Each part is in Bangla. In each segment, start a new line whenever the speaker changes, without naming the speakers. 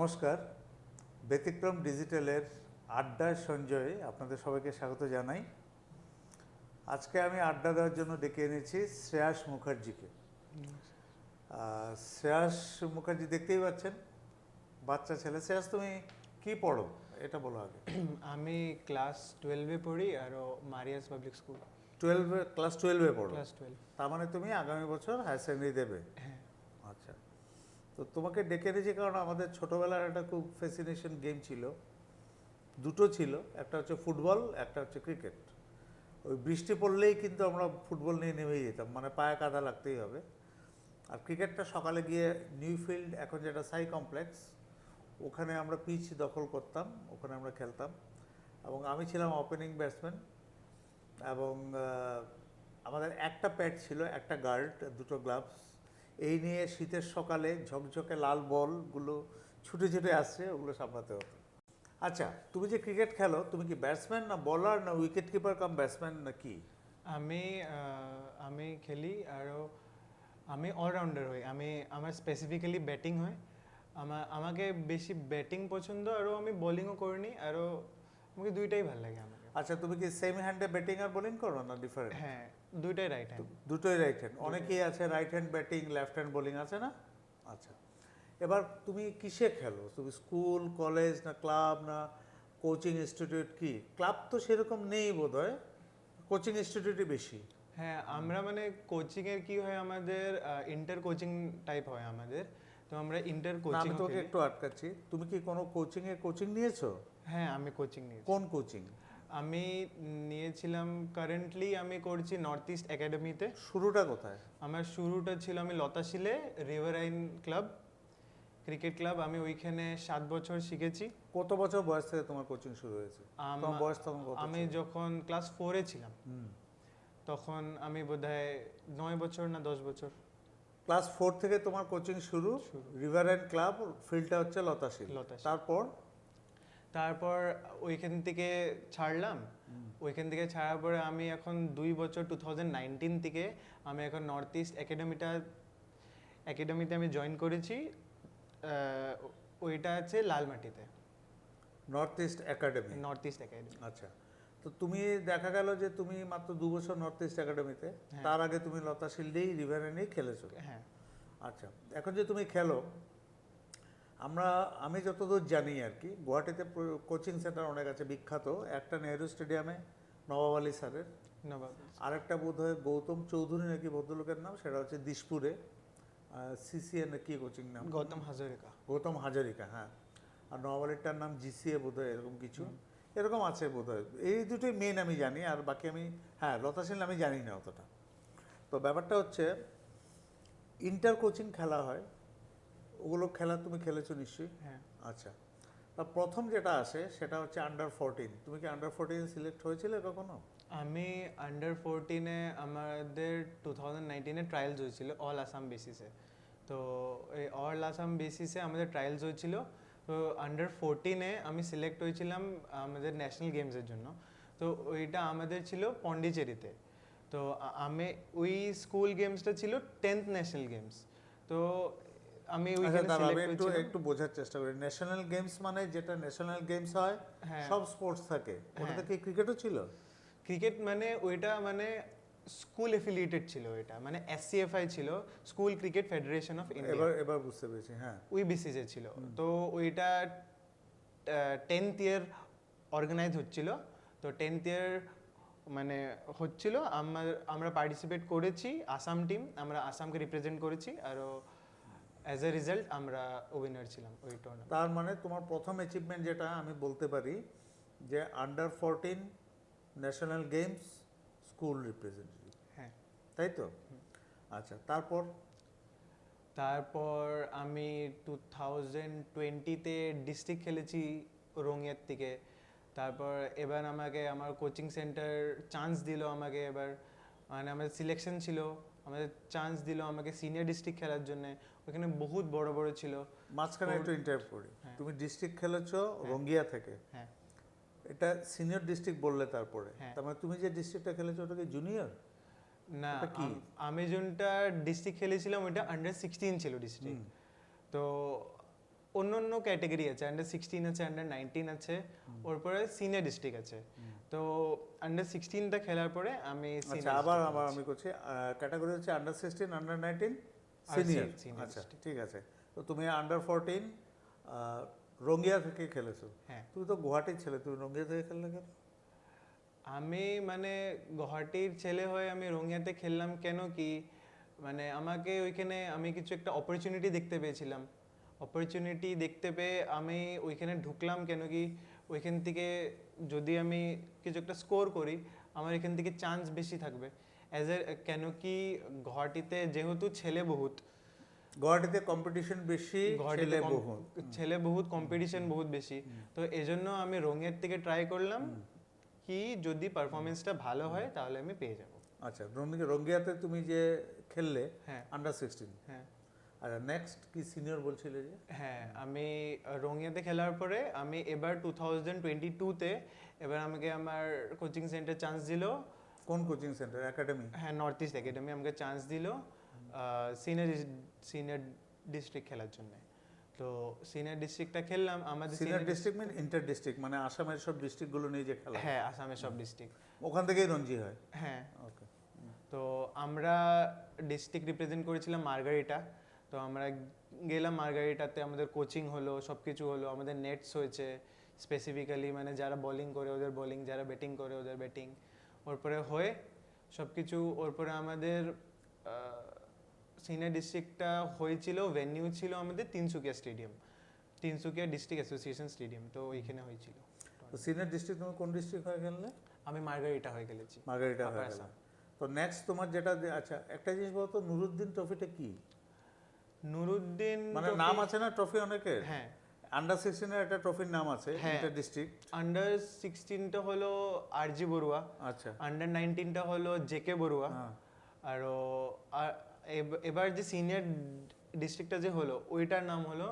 নমস্কার, ব্যতিক্রম ডিজিটালের আড্ডায় সঞ্জয়ে আপনাদের সবাইকে স্বাগত জানাই। আজকে আমি আড্ডা দেওয়ার জন্য ডেকে এনেছি শ্রেয়াস মুখার্জিকে। শ্রেয়াস মুখার্জি দেখতেই পাচ্ছেন, বাচ্চা ছেলে। শ্রেয়াস, তুমি কি পড়ো এটা বলো আগে।
আমি ক্লাস 12-এ পড়ি আর মারিয়াস পাবলিক স্কুল।
ক্লাস 12-এ পড়ো?
ক্লাস 12।
তার মানে তুমি আগামী বছর হায়ার সেকেন্ডারি দেবে?
হ্যাঁ।
আচ্ছা, তো তোমাকে ডেকে এনেছি কারণ আমাদের ছোটোবেলার একটা খুব ফ্যাসিনেশন গেম ছিল, দুটো ছিল, একটা হচ্ছে ফুটবল, একটা হচ্ছে ক্রিকেট। ওই বৃষ্টি পড়লেই কিন্তু আমরা ফুটবল নিয়ে নেমেই যেতাম, মানে পায়ে কাদা লাগতেই হবে। আর ক্রিকেটটা সকালে গিয়ে নিউফিল্ড, এখন যেটা সাই কমপ্লেক্স, ওখানে আমরা পিচ দখল করতাম, ওখানে আমরা খেলতাম। এবং আমি ছিলাম ওপেনিং ব্যাটসম্যান। এবং আমাদের একটা প্যাড ছিল, একটা গার্ড, দুটো গ্লাভস। এই নিয়ে শীতের সকালে ঝকঝকে লাল বলগুলো ছুটে ছুটে আসছে, ওগুলো সামলাতে হতো। আচ্ছা, তুমি যে ক্রিকেট খেলো, তুমি কি ব্যাটসম্যান না বলার না উইকেট কিপার কাম ব্যাটসম্যান না কি?
আমি খেলি আর আমি অলরাউন্ডার হই। আমার স্পেসিফিক্যালি ব্যাটিং হয়। আমাকে বেশি ব্যাটিং পছন্দ, আর আমি বোলিংও করিনি, আর আমাকে দুইটাই ভালো লাগে আমাকে।
আচ্ছা, তুমি কি সেম হ্যান্ডে ব্যাটিং আর বোলিং করো না ডিফারেন্ট?
হ্যাঁ, দুইটাই রাইট হ্যান্ড।
দুটোই রাইট হ্যান্ড। অনেকেই আছে right hand batting, left hand bowling, আছে না? আচ্ছা, এবার তুমি কিসে খেলো? তুমি স্কুল, কলেজ, না ক্লাব, না কোচিং ইনস্টিটিউট? কি ক্লাব তো সেরকম নেই বোধ হয়, কোচিং ইনস্টিটিউটই বেশি।
হ্যাঁ, আমরা মানে কোচিংয়ের কি হয়, আমাদের ইন্টার কোচিং টাইপ হয় আমাদের। তো আমরা ইন্টার কোচিং।
আমি তোকে একটু আটকাচ্ছি, তুমি কি কোনো কোচিং নিয়েছো?
হ্যাঁ, আমি কোচিং নিয়েছি।
কোন কোচিং?
আমি নিয়েছিলাম, কারেন্টলি আমি করছি নর্থ ইস্ট একাডেমিতে।
শুরুটা কোথায়?
আমার শুরুটা ছিল আমি লতাশিলে রিভারাইন ক্লাব, ক্রিকেট ক্লাব। আমি ওইখানে 7 বছর শিখেছি।
কত বছর বয়স থেকে তোমার কোচিং শুরু হয়েছে? তোমার বয়স তখন কত?
আমি যখন ক্লাস 4-এ ছিলাম তখন আমি বোধহয় 9 বছর না 10 বছর।
ক্লাস 4 থেকে তোমার কোচিং শুরু। রিভারাইন ক্লাব, ফিল্ডটা হচ্ছে লতাশিল। তারপর
ওইখান থেকে ছাড়লাম। ওইখান থেকে ছাড়ার পরে আমি এখন 2 বছর 2019 থেকে আমি এখন নর্থ ইস্ট একাডেমিতে আমি জয়েন করেছি। ওইটা আছে লালমাটিতে,
নর্থ ইস্ট একাডেমি। আচ্ছা, তো তুমি দেখা গেল যে তুমি মাত্র 2 বছর নর্থ ইস্ট একাডেমিতে, তার আগে তুমি লতাশিলডেই রিভারাইনেই খেলেছো।
হ্যাঁ।
আচ্ছা, এখন যে তুমি খেলো, আমি যতদূর জানি আর কি, গুয়াহাটিতে কোচিং সেন্টার অনেক আছে বিখ্যাত। একটা নেহেরু স্টেডিয়ামে নবাব আলী স্যারের, আরেকটা বোধ হয় গৌতম চৌধুরী নাকি ভদ্রলোকের নাম, সেটা হচ্ছে দিশপুরে সিসিএ না কি কোচিং নাম, গৌতম হাজারিকা। হ্যাঁ, আর নবাব আলীটার নাম জিসিএ বোধ হয়, এরকম কিছু এরকম আছে বোধ হয়। এই দুটোই মেন আমি জানি, আর বাকি আমি লতাশিল আমি জানি না অতটা। তো ব্যাপারটা হচ্ছে ইন্টার কোচিং খেলা হয়, ওগুলো খেলা তুমি খেলেছো নিশ্চয়ই?
হ্যাঁ।
আচ্ছা, তা প্রথম যেটা আসে সেটা হচ্ছে আন্ডার 14। তুমি কি আন্ডার 14 সিলেক্ট হয়েছিলে কখনো?
আমি আন্ডার 14-এ আমাদের 2019-এ ট্রায়ালস হয়েছিল অল আসাম বেসিসে। তো এই অল আসাম বেসিসে আমাদের ট্রায়ালস হয়েছিল। তো আন্ডার 14-এ আমি সিলেক্ট হয়েছিলাম আমাদের ন্যাশনাল গেমসের জন্য। তো ওইটা আমাদের ছিল পন্ডিচেরিতে। তো আমি ওই স্কুল গেমসটা ছিল 10th ন্যাশনাল গেমস। তো আমি
একটু বোঝার চেষ্টা করি। ন্যাশনাল গেমস মানে যেটা ন্যাশনাল গেমস হয়, সব স্পোর্টস থাকে, ওটাতে কি ক্রিকেটও ছিল?
ক্রিকেট মানে ওইটা মানে স্কুল এফিলিয়েটেড ছিল, ওইটা মানে এসসিএফআই ছিল, school cricket federation of India.
এবার বুঝতে পেরেছি। হ্যাঁ,
ওই বেসিসে ছিল। তো ওইটা 10th ইয়ার অর্গানাইজ হচ্ছিল। তো 10th ইয়ার মানে হচ্ছিল, আমরা পার্টিসিপেট করেছি, আসাম টিম, আমরা আসামকে রিপ্রেজেন্ট করেছি, আর অ্যাজ এ রেজাল্ট আমরা উইনার ছিলাম ওই টুর্নামেন্ট।
তার মানে তোমার প্রথম অ্যাচিভমেন্ট যেটা আমি বলতে পারি যে under 14 national games school representative.
হ্যাঁ,
তাই তো? আচ্ছা,
তারপর আমি 2020-তে ডিস্ট্রিক্ট খেলেছি রোংয়ের থেকে। তারপর এবার আমাকে আমার কোচিং সেন্টার চান্স দিল আমাকে, এবার মানে আমাদের সিলেকশন ছিল, আমাদের চান্স দিল আমাকে সিনিয়র ডিস্ট্রিক্ট খেলার জন্য। ওখানে বহুত বড় বড় ছিল।
মাঝখানে একটু ইন্টারাপ্ট করি, তুমি ডিস্ট্রিক্ট খেলেছো রঙ্গিয়া থেকে।
হ্যাঁ,
এটা সিনিয়র ডিস্ট্রিক্ট বললে তারপরে, তার মানে তুমি যে ডিস্ট্রিক্টটা খেলেছো ওটা কি জুনিয়র?
না, আমি যোনটা ডিস্ট্রিক্ট খেলেছিলাম ওইটা আন্ডার 16 ছিল ডিস্ট্রিক্ট। তো অন্য অন্য ক্যাটাগরি আছে, আন্ডার 16 আছে, আন্ডার 19 আছে, ওর পরে সিনিয়র ডিস্ট্রিক্ট আছে। তো আন্ডার 16টা খেলার পরে আমি
আচ্ছা, আবার আমি করছি, ক্যাটাগরি হচ্ছে আন্ডার 16, আন্ডার 19,
আর
সিনিয়র।
senior
আচ্ছা,
district।
ঠিক আছে। তো তুমি আন্ডার 14 রঙ্গিয়া থেকে খেলেছো।
হ্যাঁ,
তুমি তো গুয়াহাটির ছেলে, তুমি রঙ্গিয়া থেকে খেললে কেন?
আমি মানে গুয়াহাটির ছেলে হয়ে আমি রোঙ্গিয়াতে খেললাম কেন কি, মানে আমাকে ওইখানে আমি কিছু একটা অপরচুনিটি দেখতে পেয়েছিলাম। অপরচুনিটি দেখতে পেয়ে আমি ওইখানে ঢুকলাম কেন কি, ওইখান থেকে যদি আমি কিছু একটা স্কোর করি আমার এখান থেকে চান্স বেশি থাকবে অ্যাজ এ, কেন কি গুয়াহাটিতে যেহেতু ছেলে বহুত,
গুয়াহাটিতে কম্পিটিশন বেশি, ছেলে বহু।
ছেলে বহুত, কম্পিটিশন বহুত বেশি। তো এজন্য আমি রোঙ্গিয়ার থেকে ট্রাই করলাম কি যদি পারফরমেন্সটা ভালো হয় তাহলে আমি পেয়ে যাব।
আচ্ছা, রঙ্গিয়াতে তুমি যে খেললে
হ্যাঁ
আন্ডার 16,
হ্যাঁ
আর নেক্সট কি সিনিয়র বলছিলে যে?
হ্যাঁ, আমি রোঙ্গিয়াতে খেলার পরে আমি এবার 2022-তে এবার আমাকে আমার কোচিং সেন্টার চান্স দিল।
কোন কোচিং সেন্টার, একাডেমি?
হ্যাঁ, নর্থ ইস্ট একাডেমি আমাকে চান্স দিল সিনিয়র ডিস্ট্রিক্ট খেলার জন্য। তো সিনিয়র ডিস্ট্রিক্টটা খেললাম। আমাদের
সিনিয়র ডিস্ট্রিক্ট মিন ইন্টার ডিস্ট্রিক্ট, মানে আসামের সব ডিস্ট্রিক্টগুলো নিয়ে যে খেলা?
হ্যাঁ, আসামের সব ডিস্ট্রিক্ট।
ওখান থেকেই রঞ্জি হয়?
হ্যাঁ,
ওকে।
তো আমরা ডিস্ট্রিক্ট রিপ্রেজেন্ট করেছিলাম মার্গারিটা। তো আমরা গেলাম মার্গারিটাতে, আমাদের কোচিং হলো, সব কিছু হলো, আমাদের নেটস হয়েছে স্পেসিফিক্যালি, মানে যারা বোলিং করে ওদের বোলিং, যারা ব্যাটিং করে ওদের ব্যাটিং, ওর পরে হয়ে সব কিছু। ওর পরে আমাদের সিনিয়র ডিস্ট্রিক্টটা হয়েছিল, ভেন্যু ছিল আমাদের Tinsukia stadium, Tinsukia district association stadium, তো ওইখানে হয়েছিল।
তো সিনিয়র ডিস্ট্রিক্ট তুমি কোন ডিস্ট্রিক্ট হয়ে খেললে?
আমি মার্গারিটা হয়ে গেলেছি।
মার্গারিটা
আপার
হয়ে গেল।
আসাম।
তো নেক্সট তোমার যেটা আচ্ছা, একটা জিনিস বলো তো, নুরুদ্দিন ট্রফিটা কি?
নুরুদ্দিন
মানে
trophy-
নাম আছে না ট্রফি অনেকের?
হ্যাঁ,
আন্ডার 16 এর একটা ট্রফির নাম আছে,
হ্যাঁ।
Inter district.
আন্ডার 16টা হলো আরজি বড়ুয়া,
আচ্ছা,
আন্ডার 19টা হলো জেকে বড়ুয়া,
হ্যাঁ।
আর এবার যে সিনিয়র ডিস্ট্রিক্টটা যে হলো ওইটার নাম হলো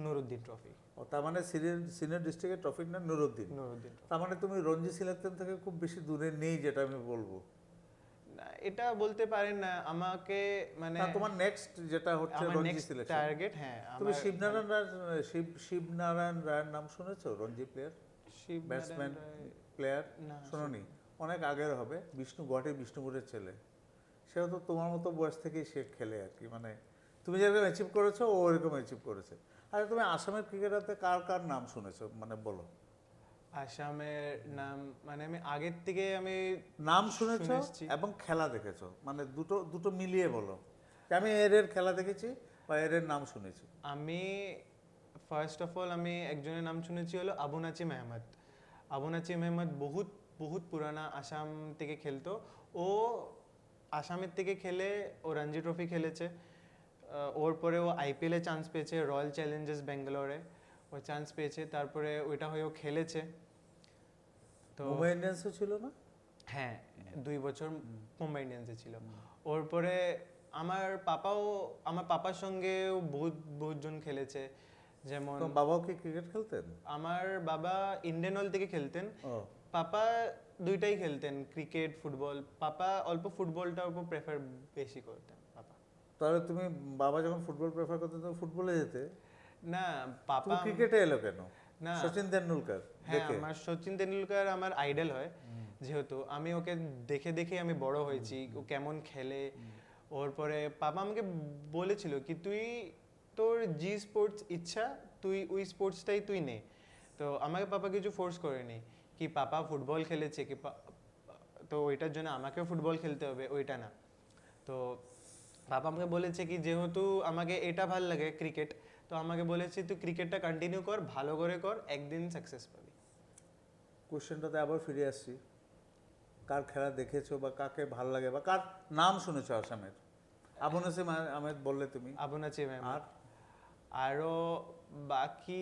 নুরুদ্দিন ট্রফি।
ও, তার মানে সিনিয়র ডিস্ট্রিক্টের ট্রফির নাম নুরুদ্দিন।
নুরুদ্দিন
তার মানে তুমি রঞ্জি সিলেকশন থেকে খুব বেশি দূরে নেই, যেটা আমি বলবো।
না, এটা বলতে পারেন না আমাকে, মানে
না, তোমার নেক্সট যেটা হচ্ছে
আমার
রঞ্জি
নেক্সট
সিলেকশন।
টার্গেট, হ্যাঁ
তুমি
আমার
শিবনারায়ণ রায়ের নাম শুনেছো? রঞ্জি প্লেয়ার,
শিবনারায়ণ
ব্যাটসম্যান
রায়-
প্লেয়ার,
না,
শোনোনি? অনেক আগের হবে, গুয়াহাটির বিষ্ণুপুরের ছেলে। সেও তো তোমার মতো বয়স থেকেই সে খেলে আর কি, মানে তুমি যেরকম অ্যাচিভ করেছো ও ওরকম অ্যাচিভ করেছে। আর তুমি আসামের ক্রিকেটারতে কার কার নাম শুনেছো, মানে বলো?
আসামের নাম, মানে আমি আগের থেকে আমি
নাম শুনেছো
শুনেছি।
এবং খেলা দেখেছো, মানে দুটো দুটো মিলিয়ে বলো যে আমি এর খেলা দেখেছি বা এর নাম শুনেছি।
আমি ফার্স্ট অফ অল আমি একজনের নাম শুনেছি হলো আবুনাচি মেহমদ। আবুনাচি মেহমদ বহুত বহুত পুরানা আসাম থেকে খেলতো। ও আসামের থেকে খেলে ও রঞ্জি ট্রফি খেলেছে। ওর পরে ও আইপিএলে চান্স পেয়েছে, রয়্যাল চ্যালেঞ্জার্স ব্যাঙ্গালোরে ও চান্স পেয়েছে, তারপরে ওইটা হয়ে ও খেলেছে। তো
মুম্বাই ইন্ডিয়ান্সও ছিল না?
হ্যাঁ, 2 বছর মুম্বাই ইন্ডিয়ান্সে ছিল। ওর পরে আমার পাপার সঙ্গেও বহুত বহুতজন খেলেছে, যেমন
তোমার বাবাও কি ক্রিকেট খেলতেন?
আমার বাবা ইন্ডিয়ান অয়েল থেকে খেলতেন,
ও,
পাপা দুইটাই খেলতেন, ক্রিকেট ফুটবল। পাপা অল্প ফুটবলটা অল্প প্রেফার বেশি করতেন পাপা।
তাহলে তুমি, বাবা যখন ফুটবল প্রেফার করতেন তুমি ফুটবলে যেতে?
না,
তুমি
পাপা
ক্রিকেটে এলো কেন?
না,
সচিন তেন্ডুলকার
হ্যাঁ,
দেখে?
আমার সচিন তেন্ডুলকার আমার আইডল হয়, যেহেতু আমি ওকে দেখে দেখে আমি বড় হয়েছি, ও কেমন খেলে। ওর পরে পাপা আমাকে বলেছিল কি তুই তোর জি স্পোর্টস ইচ্ছা, তুই ওই স্পোর্টসটাই তুই নে। তো আমাকে পাপা কিছু ফোর্স করেনি কি পাপা ফুটবল খেলেছে কি তো ওইটার জন্য আমাকেও ফুটবল খেলতে হবে, ওইটা না। তো পাপা আমাকে বলেছে কি যেহেতু আমাকে এটা ভাল লাগে ক্রিকেট, তো আমাকে বলেছে তুই ক্রিকেটটা কন্টিনিউ কর, ভালো করে কর, একদিন সাকসেস পাবি।
কোশ্চেনটাতে আবার ফিরে আসছি, কার খেলা দেখেছো বা কাকে ভাল লাগে বা কার নাম শুনেছো আসামের? আবু নাসিম আহমেদ বললে তুমি,
আবুনাচি ম্যাম,
আর?
আরো বাকি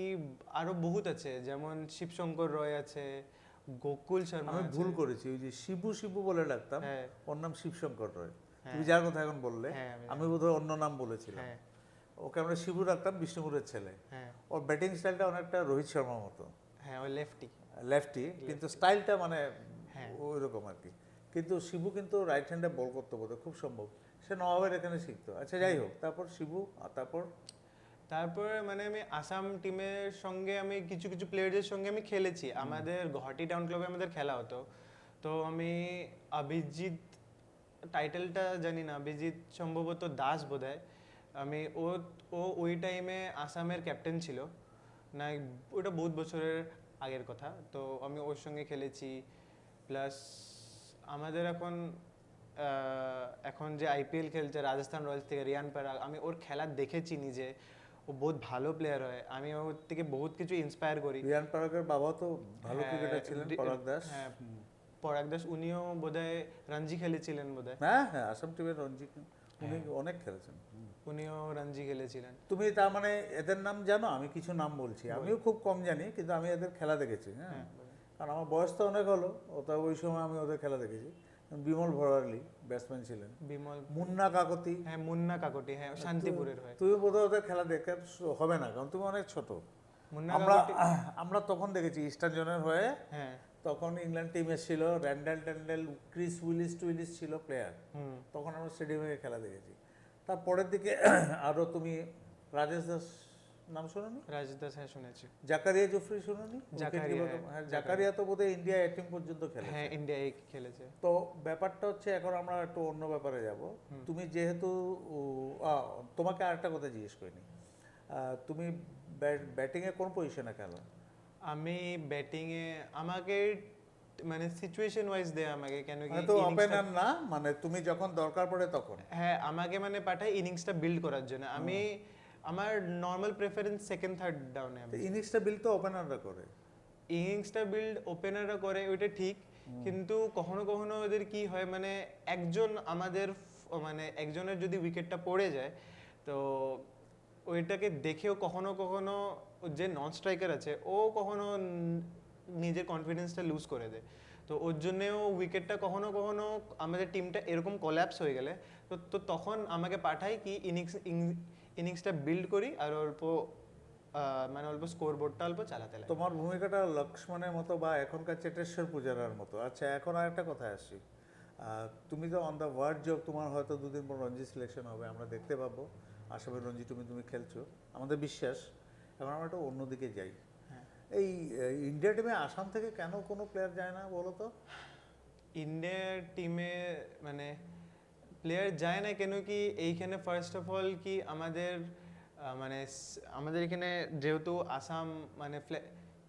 আরো বহুত আছে, যেমন শিবশঙ্কর রয় আছে, গোকুল শর্মা
আমি
আছে।
ভুল করেছি, ওই যে শিবু শিবু বলে ডাকতাম,
হ্যাঁ
ওর নাম শিবশঙ্কর রয়।
হ্যাঁ,
তুমি যার কথা এখন বললে,
হ্যাঁ,
আমি বোধহয় অন্য নাম বলেছিলাম।
হ্যাঁ
ওকে আমরা শিবু রাখতাম, বিষ্ণুপুরের ছেলে।
হ্যাঁ
ওর ব্যাটিং স্টাইলটা অনেকটা রোহিত শর্মার মতো,
হ্যাঁ, ওই লেফটি।
লেফটি, কিন্তু স্টাইলটা মানে
হ্যাঁ।
ওই রকম আর কি। কিন্তু শিবু কিন্তু রাইট হ্যান্ডে বল করতে বোধ খুব সম্ভব, সে নবাবের এখানে শিখতো। আচ্ছা, যাই হোক, তারপর শিবু, আর তারপর
তারপরে মানে আমি আসাম টিমের সঙ্গে আমি কিছু কিছু প্লেয়ারদের সঙ্গে আমি খেলেছি, আমাদের গুয়াহাটি টাউন ক্লাবে আমাদের খেলা হতো। তো আমি অভিজিৎ টাইটেলটা জানি না, অভিজিৎ সম্ভবত দাস বোধহয়, আমি ও ও ওই টাইমে আসামের ক্যাপ্টেন ছিল না, ওটা বহুত বছরের আগের কথা। তো আমি ওর সঙ্গে খেলেছি। প্লাস আমাদের এখন যে আইপিএল খেলছে রাজস্থান রয়্যালস থেকে রিয়ান পরাগ, আমি ওর খেলা দেখেছি নিজে, ও বহুত ভালো প্লেয়ার হয়, আমি ওর থেকে বহুত কিছু ইন্সপায়ার করি।
রিয়ান পরাগের বাবা তো ভালো
হ্যাঁ,
ক্রিকেটার ছিলেন, পরাগ দাস।
হ্যাঁ, পরাগ দাস, উনিও বোধহয় রঞ্জি খেলেছিলেন বোধহয়।
হ্যাঁ হ্যাঁ, আসাম টিমের রঞ্জি উনি অনেক খেলেছেন।
উনিও রঞ্জি খেলেছিলেন।
তুমি তার মানে এদের নাম জানো? আমি কিছু নাম বলছি, আমিও খুব কম জানি, কিন্তু আমি এদের খেলা দেখেছি। হ্যাঁ, কারণ আমার বয়স তো অনেক হলো, ওটা ওই সময় আমি ওদের খেলা দেখেছি। বিমল ভরালি ব্যাটসম্যান ছিলেন,
বিমল,
মুন্না কাকতি।
হ্যাঁ মুন্না কাকটি, হ্যাঁ শান্তিপুরের হয়।
তুমি বোধহয় ওদের খেলা দেখে হবে না, কারণ তুমি অনেক ছোট।
মুন্না
আমরা
কাকটি,
আমরা তখন দেখেছি ইস্টার্ন জোনের হয়ে,
হ্যাঁ।
তখন ইংল্যান্ড টিম এসেছিল, র্যান্ডেল ট্যান্ডেল, ক্রিস উইলিস ছিল প্লেয়ার। তখন আমরা স্টেডিয়ামে খেলা দেখেছি। তারপরের দিকে আরও তুমি রাজেশ দাস নাম শোনোনি?
রাজেশ দাস, হ্যাঁ শুনেছি।
জাকারিয়া জফরি শোনোনি?
জাকারিয়া,
হ্যাঁ, জাকারিয়া তো বোধহয় ইন্ডিয়া এ টিম পর্যন্ত খেলে।
হ্যাঁ ইন্ডিয়ায় খেলেছে।
তো ব্যাপারটা হচ্ছে, এখন আমরা একটু অন্য ব্যাপারে যাব। তুমি যেহেতু তোমাকে আরেকটা কথা জিজ্ঞেস করিনি, তুমি ব্যাটিংয়ে কোন পজিশনে খেলো?
আমি ব্যাটিংয়ে আমাকে মানে সিচুয়েশন ওয়াইজ দেয় আমাকে, কেন কি
তো ওপেনার না, মানে তুমি যখন দরকার পড়ে তখন।
হ্যাঁ, আমাকে মানে পাঠায় ইনিংসটা বিল্ড করার জন্য। আমি আমার নর্মাল প্রেফারেন্স সেকেন্ড থার্ড ডাউনে। আমি
ইনিংসটা বিল্ড তো ওপেনাররা করে।
ইনিংসটা বিল্ড ওপেনাররা করে, ওইটা ঠিক, কিন্তু কখনো কখনো ওদের কি হয় মানে মানে একজনের যদি উইকেটটা পড়ে যায়, তো ওইটাকে দেখেও কখনো কখনো যে নন স্ট্রাইকার আছে ও কখনো নিজের কনফিডেন্সটা লুজ করে দেয়। তো ওর জন্যেও উইকেটটা কখনো কখনো আমাদের টিমটা এরকম কোল্যাপস হয়ে গেলে তো তখন আমাকে পাঠায় কি ইনিংসটা বিল্ড করি আর মানে অল্প স্কোর বোর্ডটা অল্প চালাতে লাগে।
তোমার ভূমিকাটা লক্ষ্মণের মতো বা এখনকার চেটেশ্বর পূজারার মতো। আচ্ছা, এখন আর একটা কথা আসি, তুমি তো অন দ্য ভার্জ অফ, তোমার হয়তো দুদিন পর রঞ্জি সিলেকশন হবে, আমরা দেখতে পাবো আসামের রঞ্জি তুমি খেলছো, আমাদের বিশ্বাস। এখন আমরা একটু অন্যদিকে যাই। এই ইন্ডিয়া টিমে আসাম থেকে কেন কোনো প্লেয়ার যায় না বলো তো?
ইন্ডিয়ার টিমে মানে প্লেয়ার যায় না কেন কি, এইখানে ফার্স্ট অফ অল কি মানে আমাদের এখানে যেহেতু আসাম মানে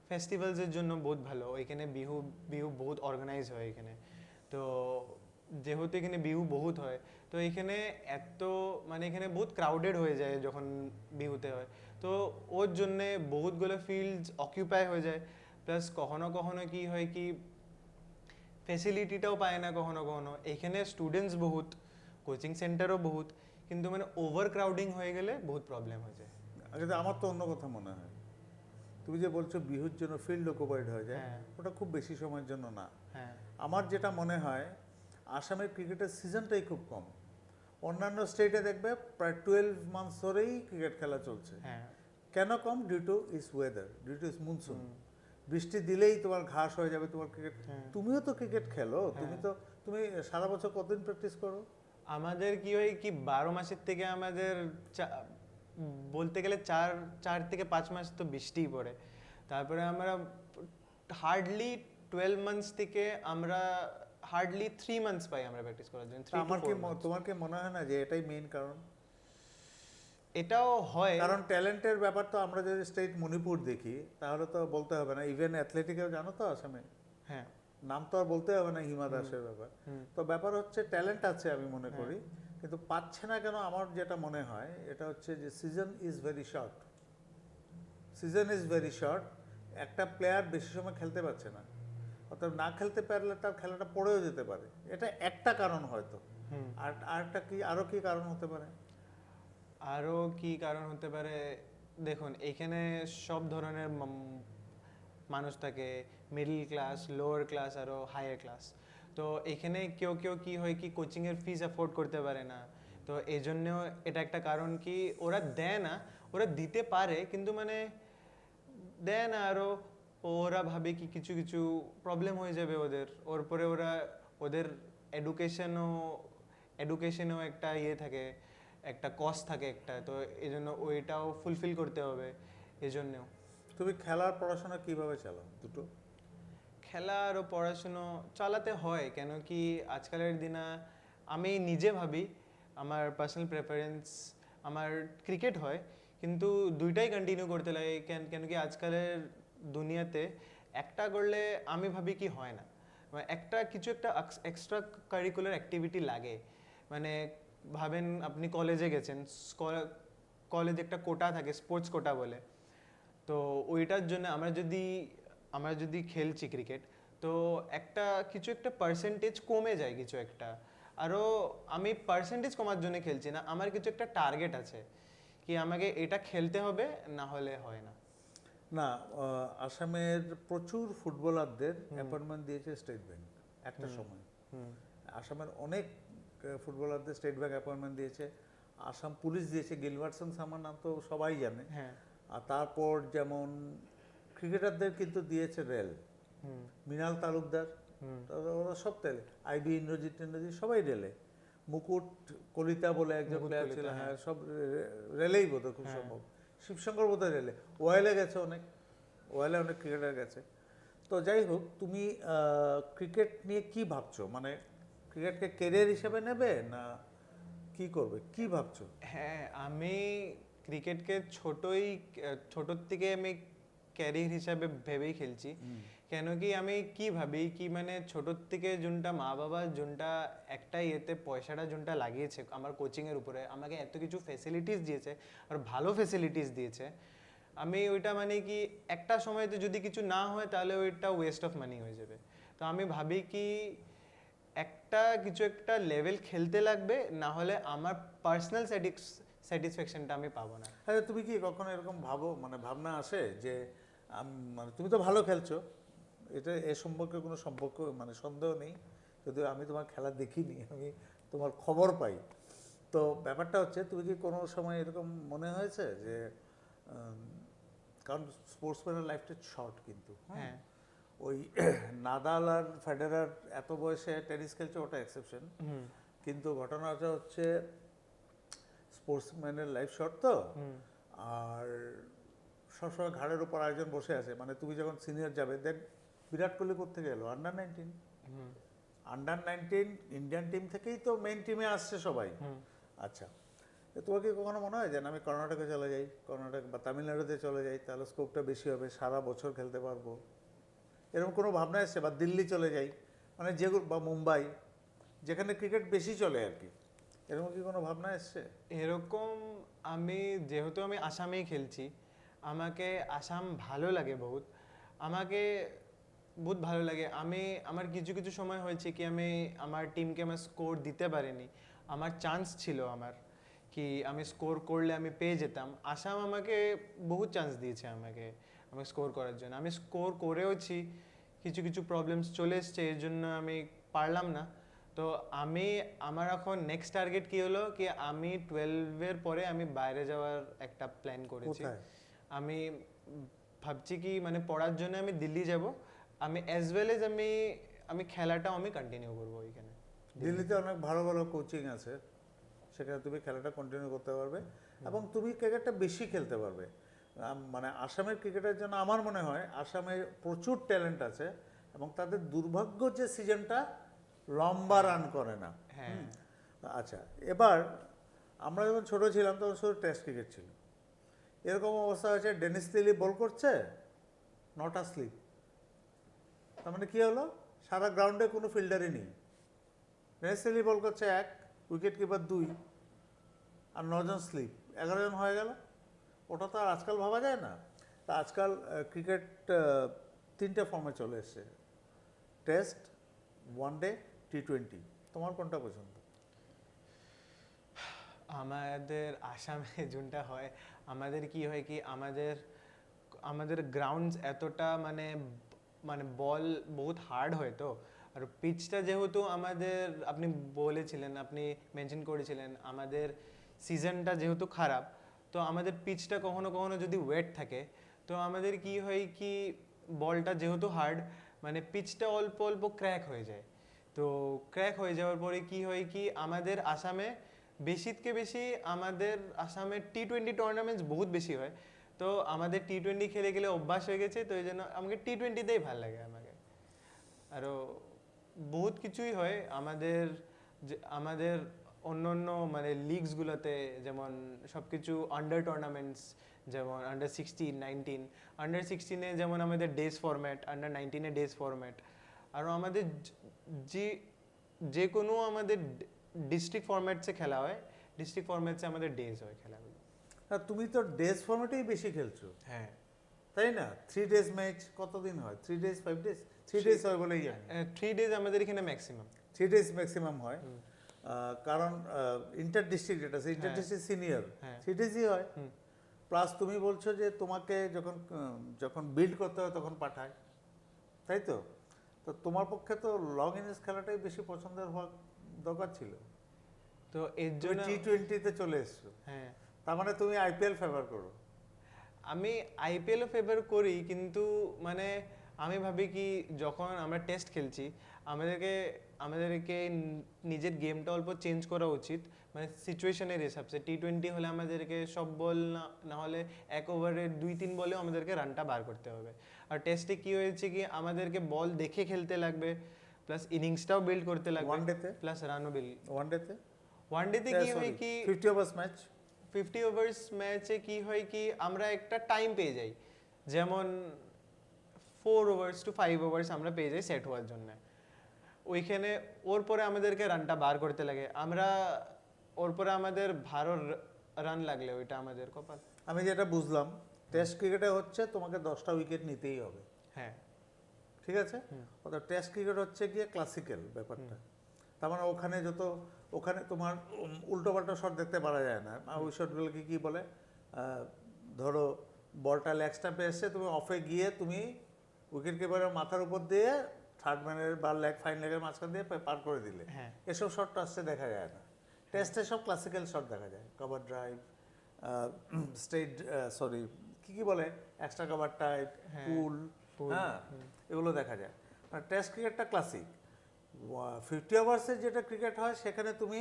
ফেস্টিভ্যালসের জন্য বহুত ভালো, এখানে বিহু বহুত অর্গানাইজ হয় এখানে। তো যেহেতু এখানে বিহু বহুত হয়, তো এখানে মানে এখানে বহুত ক্রাউডেড হয়ে যায় যখন বিহুতে হয়। তো ওর জন্যে বহুতগুলো ফিল্ডস অকিউপাই হয়ে যায়। প্লাস কখনো কখনো কি হয় কি ফেসিলিটিটাও পায় না কখনো কখনো। এখানে স্টুডেন্টস বহুত, কোচিং সেন্টারও বহুত, কিন্তু মানে ওভার ক্রাউডিং হয়ে গেলে বহুত প্রবলেম হয়ে যায়।
কিন্তু আমার তো অন্য কথা মনে হয়, তুমি যে বলছো বিহুর জন্য ফিল্ড অকুপাইড হয়ে যায়, ওটা খুব বেশি সময়ের জন্য না।
হ্যাঁ,
আমার যেটা মনে হয়, আসামের ক্রিকেটের সিজনটাই খুব কম। অন্যান্য স্টেটে দেখবে প্রায় 12 মান্থস ধরেই ক্রিকেট খেলা চলছে।
হ্যাঁ,
কেন কম? Due to is weather, due to is monsoon. বৃষ্টি দিলেই তোমার ঘাস হয়ে যাবে তোমার ক্রিকেট। তুমিও তো ক্রিকেট খেলো, তুমি সারা বছর কতদিন প্র্যাকটিস করো?
আমাদের কি হয় কি 12 মাসের থেকে আমাদের বলতে গেলে 4 থেকে 5 মাস তো বৃষ্টিই পড়ে। তারপরে আমরা হার্ডলি 12 মান্থস থেকে আমরা হার্ডলি 3 মান্থস পাই আমরা প্র্যাকটিস করার জন্য।
তোমার কি মনে হয় না যে এটাই মেইন কারণ?
এটাও হয়,
কারণ ট্যালেন্টের ব্যাপার তো আমরা যদি স্টেট মণিপুর দেখি তাহলে তো বলতে হবে না, ইভেন অ্যাথলেটিকেও জানো তো আসামে,
হ্যাঁ
নাম তো আর বলতে হবে না, হিমা দাসের ব্যাপার। তো ব্যাপার হচ্ছে ট্যালেন্ট আছে আমি মনে করি, কিন্তু পাচ্ছে না কেন? আমার যেটা মনে হয় এটা হচ্ছে যে সিজন ইজ ভেরি শর্ট। একটা প্লেয়ার বেশি সময় খেলতে পারছে না, অর্থাৎ না খেলতে পারলে তার খেলাটা পড়েও যেতে পারে। এটা একটা কারণ হয়তো। আর আরও কি কারণ হতে পারে?
আরও কি কারণ হতে পারে, দেখুন এখানে সব ধরনের মানুষ থাকে, মিডল ক্লাস, লোয়ার ক্লাস, আরও হায়ার ক্লাস। তো এখানে কেউ কি হয় কি কোচিংয়ের ফিস অ্যাফোর্ড করতে পারে না। তো এই জন্যেও এটা একটা কারণ কি ওরা দেয় না, ওরা দিতে পারে কিন্তু মানে দেয় না। আরও ওরা ভাবে কি কিছু কিছু প্রবলেম হয়ে যাবে ওর পরে ওদের এডুকেশনও একটা ইয়ে থাকে, একটা কস্ট থাকে একটা, তো এই জন্য ওইটাও ফুলফিল করতে হবে, এই জন্যেও।
তুমি খেলার পড়াশোনা কিভাবে চালাও দুটো?
খেলা আরও পড়াশুনো চালাতে হয়, কেন কি আজকালের দিনে আমি নিজে ভাবি আমার পার্সোনাল প্রেফারেন্স আমার ক্রিকেট হয়, কিন্তু দুইটাই কন্টিনিউ করতে লাগে। কেন কি আজকালের দুনিয়াতে একটা করলে আমি ভাবি কি হয় না, মানে কিছু একটা এক্সট্রা কারিকুলার অ্যাক্টিভিটি লাগে। মানে ভাবেন আপনি কলেজে গেছেন, কলেজে একটা কোটা থাকে, স্পোর্টস কোটা বলে, তো ওইটার জন্য আমরা যদি খেলছি ক্রিকেট, তো কিছু একটা পার্সেন্টেজ কমে যায় কিছু একটা। আরও আমি পার্সেন্টেজ কমার জন্য খেলছি না, আমার কিছু একটা টার্গেট আছে কি আমাকে এটা খেলতে হবে, না হলে হয় না।
না, আসামের প্রচুর ফুটবলারদের অ্যাপয়েন্টমেন্ট দিয়েছে স্টেট ব্যাংক একটা সময়। আসামের অনেক ফুটবলারদের স্টেট ব্যাংক অ্যাপয়েন্টমেন্ট দিয়েছে, আসাম পুলিশ দিয়েছে, গিলবার্টসন সামার নাম তো সবাই জানে।
হ্যাঁ,
আর তারপর যেমন ক্রিকেটারদের কিন্তু দিয়েছে রেল, মৃণাল তালুকদার, ওরা সব রেলে, আইবি ইন্দ্রজিৎ সবাই রেলে, মুকুট কলিতা বলে একজন প্লেয়ার ছিল, হ্যাঁ সব রেলেই বোধহয় খুব সম্ভব, শিবশঙ্কর বোধহয় রেলে, ওয়েলে গেছে ওয়েলে অনেক ক্রিকেটার গেছে। তো যাই হোক, তুমি ক্রিকেট নিয়ে কি ভাবছো, মানে ক্রিকেটকে কেরিয়ার হিসেবে নেবে না কি করবে, কি ভাবছো?
হ্যাঁ, আমি ক্রিকেটকে ছোটোর থেকে আমি ক্যারিয়ার হিসাবে ভেবেই খেলছি। কেন কি আমি কি ভাবি কি মানে ছোটোর থেকে যোনটা মা বাবা যোনটা একটা ইয়েতে পয়সাটা যোনটা লাগিয়েছে আমার কোচিংয়ের উপরে, আমাকে এত কিছু ফেসিলিটিস দিয়েছে, আর ভালো ফেসিলিটিস দিয়েছে, আমি ওইটা মানে কি একটা সময়তে যদি কিছু না হয় তাহলে ওইটা ওয়েস্ট অফ মানি হয়ে যাবে। তো আমি ভাবি কি কিছু একটা লেভেল খেলতে লাগবে, না হলে আমার পার্সোনাল স্যাটিসফ্যাকশনটা আমি পাবো না।
আরে তুমি কি কখনো এরকম মানে ভাবনা আসে যে মানে তুমি তো ভালো খেলছো, এটা এ সম্পর্কে কোনো মানে সন্দেহ নেই, যদিও আমি তোমার খেলা দেখিনি, আমি তোমার খবর পাই। তো ব্যাপারটা হচ্ছে, তুমি কি কোনো সময় এরকম মনে হয়েছে যে কারণ স্পোর্টসম্যানের লাইফটা শর্ট কিন্তু,
হ্যাঁ,
ওই নাদাল আর ফেডারার এত বয়সে টেনিস খেলছে ওটা এক্সেপশন, কিন্তু ঘটনাটা হচ্ছে স্পোর্টসম্যানের লাইফ শর্ট তো, আর সবসময় ঘাড়ের উপর আরেকজন বসে আছে, মানে তুমি যখন সিনিয়র যাবে, দেখ বিরাট কোহলি কোত্থেকে এলো, আন্ডার 19 ইন্ডিয়ান টিম থেকেই তো মেইন টিমে আসছে সবাই। আচ্ছা, তোমার কি কখনো মনে হয় যে আমি কর্ণাটকে চলে যাই, কর্ণাটক বা তামিলনাড়ুতে চলে যাই, তাহলে স্কোপটা বেশি হবে, সারা বছর খেলতে পারবো, এরকম কোনো ভাবনা এসছে? বা দিল্লি চলে যাই, মানে যেগুলো, বা মুম্বাই, যেখানে ক্রিকেট বেশি চলে আর কি, এরকম কি কোনো ভাবনা এসছে?
এরকম যেহেতু আমি আসামেই খেলছি, আমাকে আসাম ভালো লাগে আমাকে বহুত ভালো লাগে। আমার কিছু কিছু সময় হয়েছে কি আমার টিমকে আমার স্কোর দিতে পারিনি, আমার চান্স ছিল কি আমি স্কোর করলে আমি পেয়ে যেতাম। আসাম আমাকে বহুত চান্স দিয়েছে আমাকে স্কোর করার জন্য, আমি স্কোর করেওছি, কিছু কিছু প্রবলেমস চলে এসছে, এর জন্য আমি পারলাম না। তো আমার এখন নেক্সট টার্গেট কি হলো কি আমি 12-এর পরে আমি বাইরে যাওয়ার একটা প্ল্যান করেছি। আমি ভাবছি কি মানে পড়ার জন্য আমি দিল্লি যাব, আমি অ্যাজ ওয়েল এজ আমি খেলাটাও আমি কন্টিনিউ করবো ওইখানে।
দিল্লিতে অনেক ভালো ভালো কোচিং আছে, সেখানে তুমি খেলাটা কন্টিনিউ করতে পারবে এবং তুমি ক্রিকেটটা বেশি খেলতে পারবে। মানে আসামের ক্রিকেটের জন্য আমার মনে হয় আসামে প্রচুর ট্যালেন্ট আছে, এবং তাদের দুর্ভাগ্য যে সিজনটা লম্বা রান করে না।
হ্যাঁ,
আচ্ছা, এবার আমরা যখন ছোট ছিলাম তখন শুধু টেস্ট ক্রিকেট ছিল, এরকম অবস্থা হয়েছে ডেনিস লিলি বল করছে, নটা স্লিপ, তার মানে কী হলো, সারা গ্রাউন্ডে কোনো ফিল্ডারই নেই, ডেনিস লিলি বল করছে 1, উইকেট কিপার 2, আর 9 জন স্লিপ, 11 জন হয়ে গেল। ওটা তো আর আজকাল ভাবা যায় না। তা আজকাল ক্রিকেট 3টে ফর্মে চলে এসছে, টেস্ট, ওয়ানডে, T20, তোমার কোনটা পছন্দ?
আমাদের আসামে যোনটা হয়, আমাদের কি হয় কি আমাদের গ্রাউন্ড এতটা মানে বল বহুত হার্ড হয়, তো আর পিচটা যেহেতু আমাদের আপনি বলেছিলেন, আপনি মেনশন করেছিলেন আমাদের সিজনটা যেহেতু খারাপ, তো আমাদের পিচটা কখনো কখনো যদি ওয়েট থাকে, তো আমাদের কি হয় কি বলটা যেহেতু হার্ড, মানে পিচটা অল্প অল্প ক্র্যাক হয়ে যায়। তো ক্র্যাক হয়ে যাওয়ার পরে কি হয় কি আমাদের আসামে বেশিতকে বেশি আমাদের আসামে টি-20 টুর্নামেন্টস বহুত বেশি হয়, তো আমাদের টি-20 খেলে খেলে অভ্যাস হয়ে গেছে, তো এই জন্য আমাকে টি-20তেই ভালো লাগে আমাকে। আরও বহুত কিছুই হয় আমাদের, আমাদের অন্য অন্য মানে লিগসগুলোতে, যেমন সব কিছু আন্ডার টুর্নামেন্টস, যেমন আন্ডার 16, 19, আন্ডার 16-এ যেমন আমাদের ডেজ ফরম্যাট, আন্ডার 19-এ ডেজ ফরম্যাট, আরও আমাদের যে যে কোনো আমাদের ডিস্ট্রিক্ট ফরম্যাটসে খেলা হয়, ডিস্ট্রিক্ট ফরম্যাটসে আমাদের ডেজ হয় খেলাগুলো।
আর তুমি তো ডেজ ফর্মেটেই বেশি খেলছো,
হ্যাঁ,
তাই না? 3 ডেজ ম্যাচ কতদিন হয়? 3 ডেজ 5 ডেজ? 3 ডেজ হয় বলেই জানি।
3 ডেজ আমাদের এখানে ম্যাক্সিমাম।
3 ডেজ ম্যাক্সিমাম হয়, কারণ ইন্টার ডিস্ট্রিক্ট যেটা ইন্টার
হ্যাঁ।
ডিস্ট্রিক্ট সিনিয়র
হ্যাঁ।
3 ডেজই হয়।
হুম।
প্লাস তুমি বলছো যে তোমাকে যখন যখন বিল্ড করতে হয় তখন পাঠায়, তাই তো? তো তোমার পক্ষে তো লং ইনিংস খেলাটাই বেশি পছন্দের হওয়া দরকার ছিল।
তো এর
তুমি
জন্য
টি-20-তে চলে এসছো,
হ্যাঁ,
তার মানে তুমি আইপিএল ফেভার করো।
আমি আইপিএলও ফেভার করি, কিন্তু মানে আমি ভাবি কি যখন আমরা টেস্ট খেলছি আমাদেরকে আমাদেরকে নিজের গেমটা অল্প চেঞ্জ করা উচিত, মানে সিচুয়েশনের হিসাবসে। টি-20 হলে আমাদেরকে সব বল না হলে এক ওভারে 2-3 বলেও আমাদেরকে রানটা বার করতে হবে। আর টেস্টে কি হয়েছে কি আমাদেরকে বল দেখে খেলতে লাগবে, প্লাস ইনিংসটাও বিল্ড করতে লাগবে,
ওয়ানডেতে
প্লাস রানও বিল্ড।
ওয়ানডেতে
ওয়ানডেতে কি হয় কি
50 ওভার্স ম্যাচ,
50 ওভার্স ম্যাচে কি হয় কি আমরা একটা টাইম পেয়ে যাই, যেমন 4 ওভার্স টু 5 ওভার্স আমরা পেয়ে যাই সেট হওয়ার জন্য। ওইখানে ওর পরে আমাদেরকে রানটা বার করতে লাগে, আমরা ওর পরে আমাদের ভালো রান লাগলে ওইটা আমাদের কপাল।
আমি যেটা বুঝলাম টেস্ট ক্রিকেটে হচ্ছে তোমাকে 10টা উইকেট নিতেই হবে,
হ্যাঁ,
ঠিক আছে? অর্থাৎ টেস্ট ক্রিকেট হচ্ছে গিয়ে ক্লাসিক্যাল ব্যাপারটা। তার মানে ওখানে তোমার উল্টোপাল্টা শট দেখতে পারা যায় না। আর ওই শটগুলোকে কি বলে, ধরো বলটা লেগ স্টাম্পে এসছে, তুমি অফে গিয়ে তুমি উইকেট কিপারের মাথার উপর দিয়ে থার্ড ম্যানের বা ফাইন লেগের মাঝখান দিয়ে পার করে দিলে,
হ্যাঁ,
এসব শট আসছে দেখা যায় না। টেস্টে সব ক্লাসিক্যাল শট দেখা যায়, কভার ড্রাইভ, স্ট্রেট, সরি কি বলে, এক্সট্রা কভার টাইট,
হ্যাঁ,
পুল,
pull,
হ্যাঁ, এগুলো দেখা যায়। মানে টেস্ট ক্রিকেটটা ক্লাসিক। 50 ওভার্সের যেটা ক্রিকেট হয় সেখানে তুমি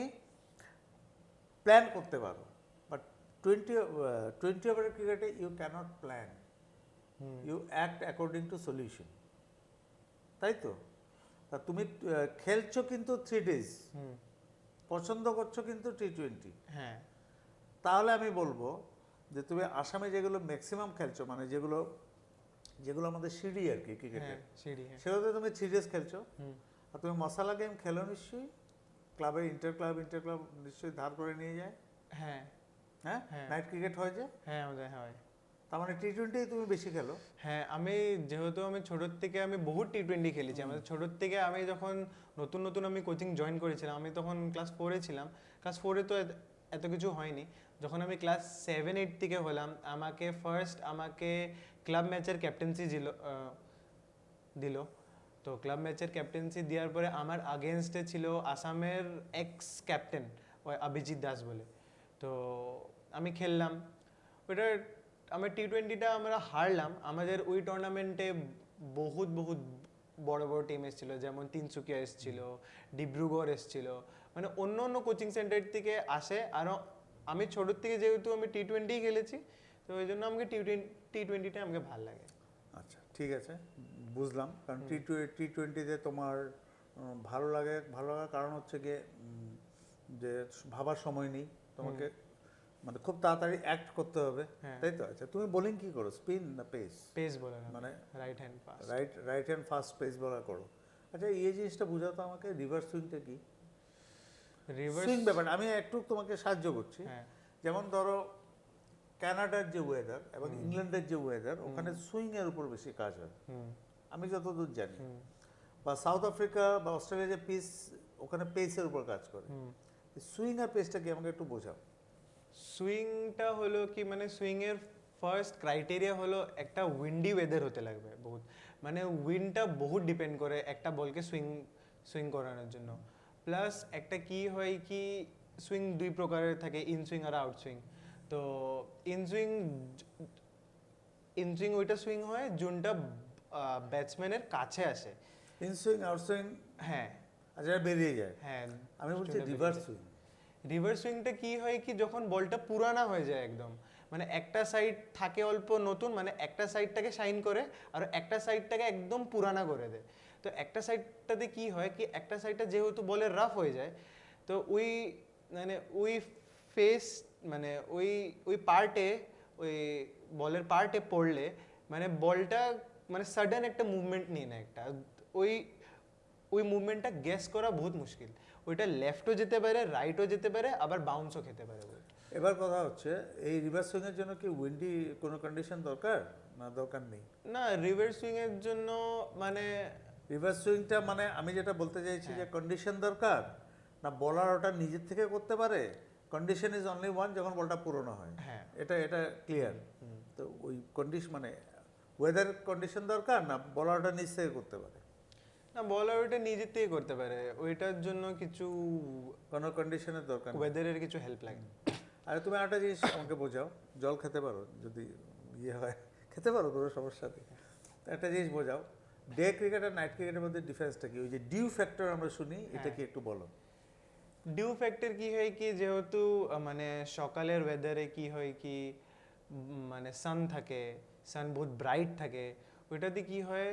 প্ল্যান করতে পারো, বাট 20 ওভারের ক্রিকেটে you can't plan, you act according to solution, তাই তো? তা তুমি খেলছো কিন্তু 3 ডেজ, পছন্দ করছো কিন্তু টি-20,
হ্যাঁ,
তাহলে আমি বলবো যে তুমি আসামে যেগুলো ম্যাক্সিমাম খেলছো, মানে যেগুলো আমাদের সিঁড়ি আর কি ক্রিকেটে,
হ্যাঁ, সিঁড়ি, হ্যাঁ,
সেগুলোতে তুমি 3 ডেজ খেলছো। আর তুমি মশালা গেম খেলো নিশ্চয়ই, ক্লাবে ইন্টার ক্লাব নিশ্চয়ই ধার করে নিয়ে যায়,
হ্যাঁ,
হ্যাঁ,
হ্যাঁ।
নাইট ক্রিকেট হয় যে,
হ্যাঁ আমাদের হয়।
তার মানে টি-20 তুমি বেশি খেলো।
হ্যাঁ, আমি যেহেতু আমি ছোটোর থেকে আমি বহুত টি-20 খেলেছি, আমাদের ছোটোর থেকে আমি যখন নতুন নতুন আমি কোচিং জয়েন করেছিলাম, আমি তখন ক্লাস 4-এ ছিলাম। ক্লাস 4-এ তো এত কিছু হয়নি। যখন আমি ক্লাস 7-8 থেকে হলাম, আমাকে ক্লাব ম্যাচের ক্যাপ্টেন্সি দিল। তো ক্লাব ম্যাচের ক্যাপ্টেন্সি দেওয়ার পরে আমার আগেনস্টে ছিল আসামের এক্স ক্যাপ্টেন ওই অভিজিৎ দাস বলে। তো আমি খেললাম ওইটা, আমার টি-20টা আমরা হারলাম। আমাদের ওই টুর্নামেন্টে বহুত বড় বড় টিম এসেছিলো, যেমন তিনসুকিয়া এসেছিল, ডিব্রুগড় এসেছিল, মানে অন্য অন্য কোচিং সেন্টার থেকে আসে। আরও আমি ছোটোর থেকে যেহেতু আমি টি-20 খেলেছি, তো ওই জন্য আমাকে টি-20টা আমাকে ভালো লাগে।
আচ্ছা, ঠিক আছে, বুঝলাম। কারণ টি-20তে তোমার ভালো লাগার কারণ হচ্ছে গিয়ে যে ভাবার সময় নেই তোমাকে, মানে খুব তাড়াতাড়ি অ্যাক্ট করতে হবে,
হ্যাঁ।
তাই তো? আচ্ছা, তুমি বোলিং কি করো, স্পিন না পেস?
পেস বোলার,
মানে
right hand fast.
Right hand fast pace bowler করো। আচ্ছা, এই জিনিসটা বোঝাতো আমাকে, রিভার্স সুইংটা কি? সুইং ব্যাপারটা আমি একটু তোমাকে সাহায্য করছি।
হ্যাঁ,
যেমন ধরো কানাডার যে ওয়েদার এবং ইংল্যান্ডের যে ওয়েদার, ওখানে সুইং এর উপর বেশি কাজ হয় আমি যতদূর জানি। বা সাউথ আফ্রিকা বা অস্ট্রেলিয়া যে পিস, ওখানে পেসের উপর কাজ করে। সুইং আর পেসটা কি আমাকে একটু বোঝাও।
সুইংটা হলো কি, মানে সুইংয়ের ফার্স্ট ক্রাইটেরিয়া হলো একটা উইন্ডি ওয়েদার হতে লাগবে বহুত, মানে উইন্ডটা বহুত ডিপেন্ড করে একটা বলকে সুইং করানোর জন্য। প্লাস একটা কি হয় কি, সুইং 2 প্রকারের থাকে, ইন সুইং আর আউট সুইং। তো ইন সুইং ওইটা সুইং হয় যোনটা ব্যাটসম্যানের কাছে আসে।
ইন সুইং, আউট সুইং,
হ্যাঁ,
আচ্ছা, বেরিয়ে যায়।
হ্যাঁ,
আমি বলছি রিভার্স সুইং।
রিভার্স সুইংটা কি হয় কি যখন বলটা পুরানা হয়ে যায় একদম, মানে একটা সাইড থাকে অল্প নতুন, মানে একটা সাইডটাকে শাইন করে আর একটা সাইডটাকে একদম পুরানা করে দেয়। তো একটা সাইডটাতে কি হয় কি একটা সাইডটা যেহেতু বলের রাফ হয়ে যায়, তো ওই মানে ওই ফেস মানে ওই ওই পার্টে ওই বলের পার্টে পড়লে মানে বলটা মানে সাডেন একটা মুভমেন্ট নিয়ে নেয় একটা, ওই ওই মুভমেন্টটা গেস করা বহুত মুশকিল। ওইটা লেফটও যেতে পারে, রাইটও যেতে পারে, আবার বাউন্সও খেতে পারে।
এবার কথা হচ্ছে এই রিভার্স সুইংয়ের জন্য কি উইন্ডি কোনো কন্ডিশন দরকার না দরকার নেই?
না, রিভার্স সুইং এর জন্য মানে
রিভার্স সুইংটা মানে আমি যেটা বলতে চাইছি যে কন্ডিশন দরকার না বলার ওটা নিজের থেকে করতে পারে, কন্ডিশন ইজ অনলি ওয়ান যখন বলটা পুরনো হয়।
হ্যাঁ,
এটা এটা ক্লিয়ার। তো ওই কন্ডিশন মানে ওয়েদার কন্ডিশন দরকার না বলারটা নিজ থেকে করতে পারে?
না, বলার ওইটা নিজের থেকে করতে পারে, ওইটার জন্য কিছু
কোনো কন্ডিশনের দরকার নেই।
ওয়েদারের কিছু হেল্প লাগে।
আর তুমি একটা জিনিস আমাকে বোঝাও, জল খেতে পারো যদি ইয়ে হয়, খেতে পারো কোনো সমস্যা নেই। তো একটা জিনিস বোঝাও, ডে ক্রিকেট আর নাইট ক্রিকেটের মধ্যে ডিফারেন্সটা কি? ওই যে ডিউ ফ্যাক্টর আমরা শুনি, এটা কি একটু বলো।
ডিউ ফ্যাক্টর কি হয় কি যেহেতু মানে সকালের ওয়েদারে কি হয় কি মানে সান থাকে, সান বহুত ব্রাইট থাকে, ওইটাতে কি হয়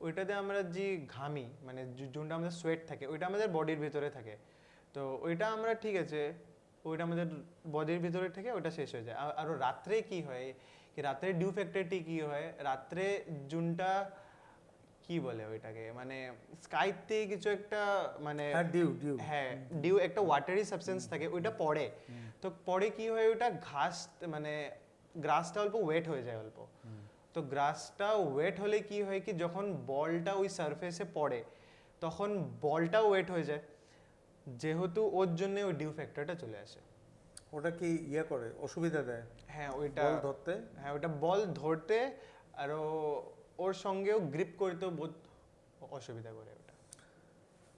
ওইটাতে আমরা যে ঘামি মানে যোনটা আমাদের সোয়েট থাকে ওইটা আমাদের বডির ভিতরে থাকে। তো ওইটা আমরা ঠিক আছে ওইটা আমাদের বডির ভিতরে থেকে ওইটা শেষ হয়ে যায়। আর রাত্রে কি হয় কি রাত্রে ডিউ ফ্যাক্টরটি কি হয় রাত্রে যোনটা কি বলে ওইটাকে মানে স্কাইতে কিছু একটা মানে
ডিউ ডিউ
হ্যাঁ ডিউ একটা ওয়াটারি সাবস্টেন্স থাকে ওইটা পড়ে। তো পরে কি হয় ওইটা ঘাস মানে গ্রাসটা অল্প ওয়েট হয়ে যায় অল্প। তো গ্রাসটা ওয়েট হলে কি হয় কি যখন বলটা ওই সারফেসে পড়ে তখন বলটাও ওয়েট হয়ে যায়, যেহেতু ওর জন্য ওই ডিউ ফ্যাক্টরটা চলে আসে।
ওটা কি ইয়ে করে অসুবিধা দেয়
হ্যাঁ ওইটা
বল ধরতে?
হ্যাঁ ওইটা বল ধরতে আর ওর সঙ্গেও গ্রিপ করতেও বহুত অসুবিধা করে ওটা।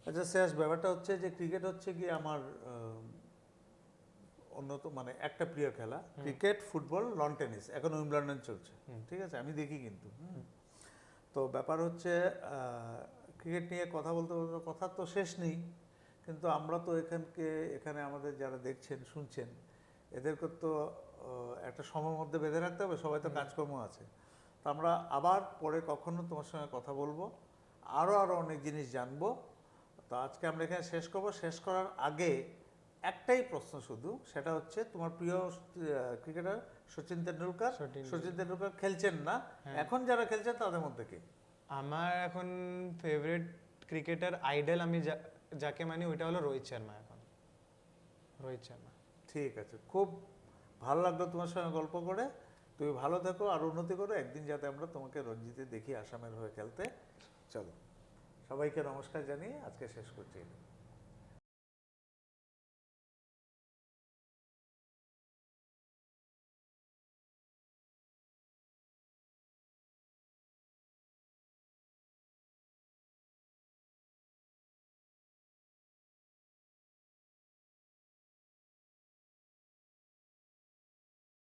আচ্ছা শেষ ব্যাপারটা হচ্ছে যে ক্রিকেট হচ্ছে কি আমার অন্যতম মানে একটা প্রিয় খেলা। ক্রিকেট, ফুটবল, লন টেনিস, এখন উইম্বলডন চলছে, ঠিক আছে, আমি দেখি কিন্তু। তো ব্যাপার হচ্ছে ক্রিকেট নিয়ে কথা বলতে বলতে কথা তো শেষ নেই, কিন্তু আমরা তো এখানে আমাদের যারা দেখছেন শুনছেন এদেরকে তো একটা সময়ের মধ্যে বেঁধে রাখতে হবে, সবাই তো কাজকর্ম আছে। তো আমরা আবার পরে কখনো তোমার সঙ্গে কথা বলবো, আরও অনেক জিনিস জানবো। তো আজকে আমরা এখানে শেষ করবো। শেষ করার আগে একটাই প্রশ্ন শুধু, সেটা হচ্ছে তোমার প্রিয় ক্রিকেটার সচিন তেন্ডুলকার। সচিন তেন্ডুলকার খেলছেন না, এখন যারা খেলছেন তাদের মধ্যে কে?
আমার এখন ফেভারিট ক্রিকেটার আইডল আমি যাকে মানি ওইটা হলো রোহিত শর্মা। এখন রোহিত শর্মা।
ঠিক আছে, খুব ভালো লাগলো তোমার সঙ্গে গল্প করে। তুমি ভালো থেকো আর উন্নতি করো, একদিন যাতে আমরা তোমাকে রঞ্জিতে দেখি আসামের হয়ে খেলতে। চলো, সবাইকে নমস্কার জানিয়ে আজকে শেষ করছি।